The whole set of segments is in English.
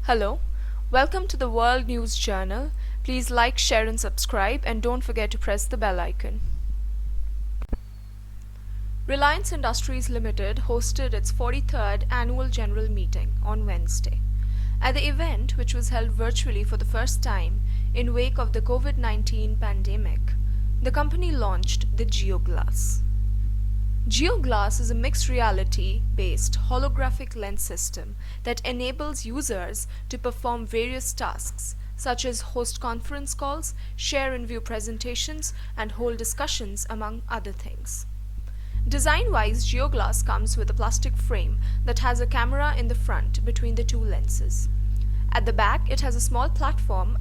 Hello, welcome to the World News Journal. Please like, share, and subscribe, and don't forget to press the bell icon. Reliance Industries Limited hosted its 43rd annual general meeting on Wednesday. At the event, which was held virtually for the first time in wake of the COVID-19 pandemic, the company launched the GeoGlass. GeoGlass is a mixed reality-based holographic lens system that enables users to perform various tasks such as host conference calls, share and view presentations, and hold discussions, among other things. Design-wise, GeoGlass comes with a plastic frame that has a camera in the front between the two lenses. At the back, it has a small platform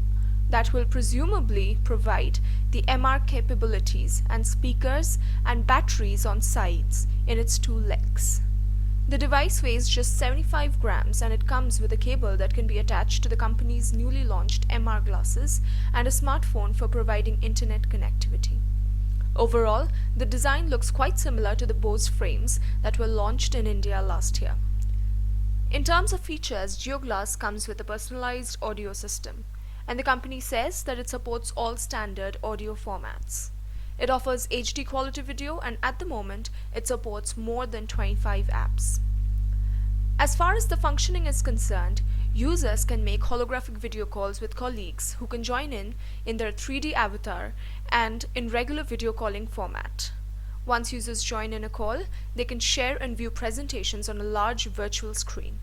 that will presumably provide the MR capabilities and speakers and batteries on sides in its two legs. The device weighs just 75 grams and it comes with a cable that can be attached to the company's newly launched MR glasses and a smartphone for providing internet connectivity. Overall, the design looks quite similar to the Bose frames that were launched in India last year. In terms of features, GeoGlass comes with a personalized audio system, and the company says that it supports all standard audio formats. It offers HD quality video, and at the moment, it supports more than 25 apps. As far as the functioning is concerned, users can make holographic video calls with colleagues who can join in their 3D avatar and in regular video calling format. Once users join in a call, they can share and view presentations on a large virtual screen.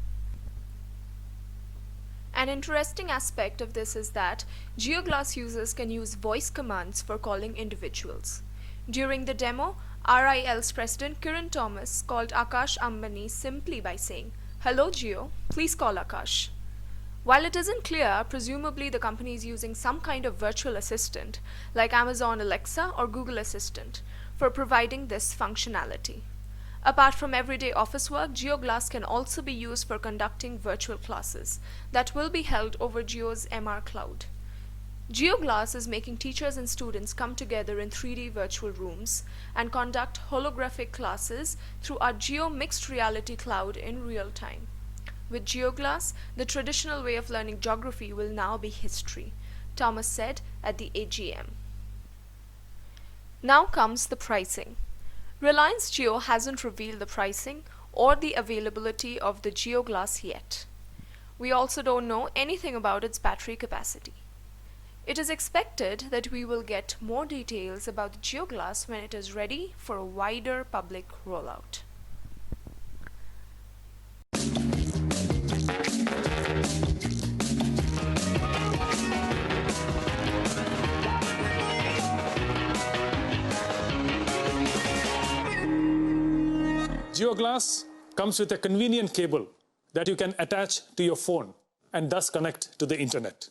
An interesting aspect of this is that GeoGlass users can use voice commands for calling individuals. During the demo, RIL's president Kiran Thomas called Akash Ambani simply by saying, "Hello Geo, please call Akash." While it isn't clear, presumably the company is using some kind of virtual assistant like Amazon Alexa or Google Assistant for providing this functionality. Apart from everyday office work, GeoGlass can also be used for conducting virtual classes that will be held over Geo's MR cloud. GeoGlass is making teachers and students come together in 3D virtual rooms and conduct holographic classes through our Geo Mixed Reality Cloud in real time. With GeoGlass, the traditional way of learning geography will now be history, Thomas said at the AGM. Now comes the pricing. Reliance Jio hasn't revealed the pricing or the availability of the GeoGlass yet. We also don't know anything about its battery capacity. It is expected that we will get more details about the GeoGlass when it is ready for a wider public rollout. GeoGlass comes with a convenient cable that you can attach to your phone and thus connect to the internet.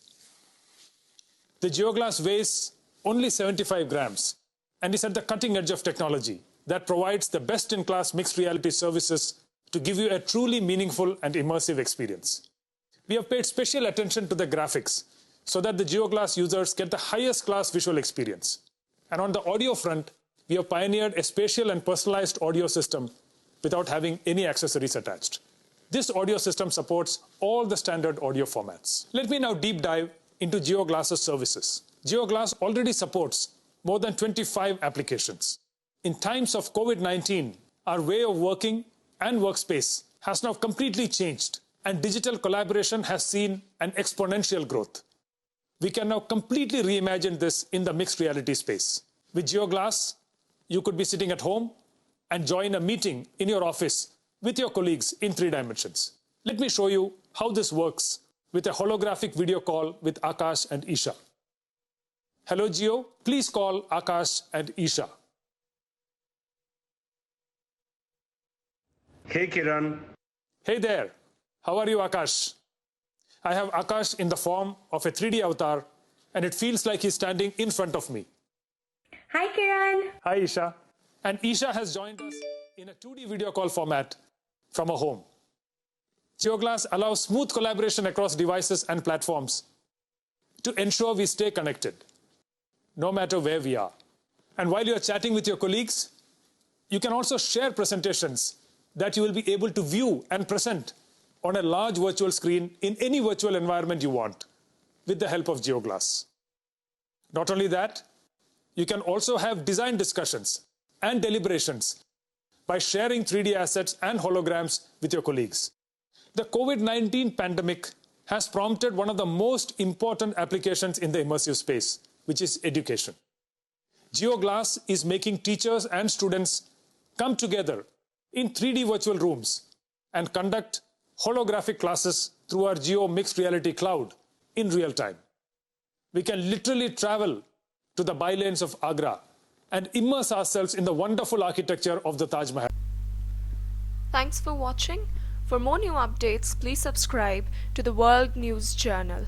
The GeoGlass weighs only 75 grams and is at the cutting edge of technology that provides the best-in-class mixed reality services to give you a truly meaningful and immersive experience. We have paid special attention to the graphics so that the GeoGlass users get the highest class visual experience. And on the audio front, we have pioneered a spatial and personalized audio system without having any accessories attached. This audio system supports all the standard audio formats. Let me now deep dive into GeoGlass's services. GeoGlass already supports more than 25 applications. In times of COVID-19, our way of working and workspace has now completely changed, and digital collaboration has seen an exponential growth. We can now completely reimagine this in the mixed reality space. With GeoGlass, you could be sitting at home and join a meeting in your office with your colleagues in 3 dimensions. Let me show you how this works with a holographic video call with Akash and Isha. Hello Geo, please call Akash and Isha. Hey Kiran. Hey there, how are you Akash? I have Akash in the form of a 3D avatar and it feels like he's standing in front of me. Hi Kiran. Hi Isha. And Isha has joined us in a 2D video call format from a home. GeoGlass allows smooth collaboration across devices and platforms to ensure we stay connected, no matter where we are. And while you're chatting with your colleagues, you can also share presentations that you will be able to view and present on a large virtual screen in any virtual environment you want with the help of GeoGlass. Not only that, you can also have design discussions and deliberations by sharing 3D assets and holograms with your colleagues. The COVID-19 pandemic has prompted one of the most important applications in the immersive space, which is education. GeoGlass is making teachers and students come together in 3D virtual rooms and conduct holographic classes through our Geo Mixed Reality Cloud in real time. We can literally travel to the bylanes of Agra and immerse ourselves in the wonderful architecture of the Taj Mahal. Thanks for watching. For more new updates, please subscribe to the World News Journal.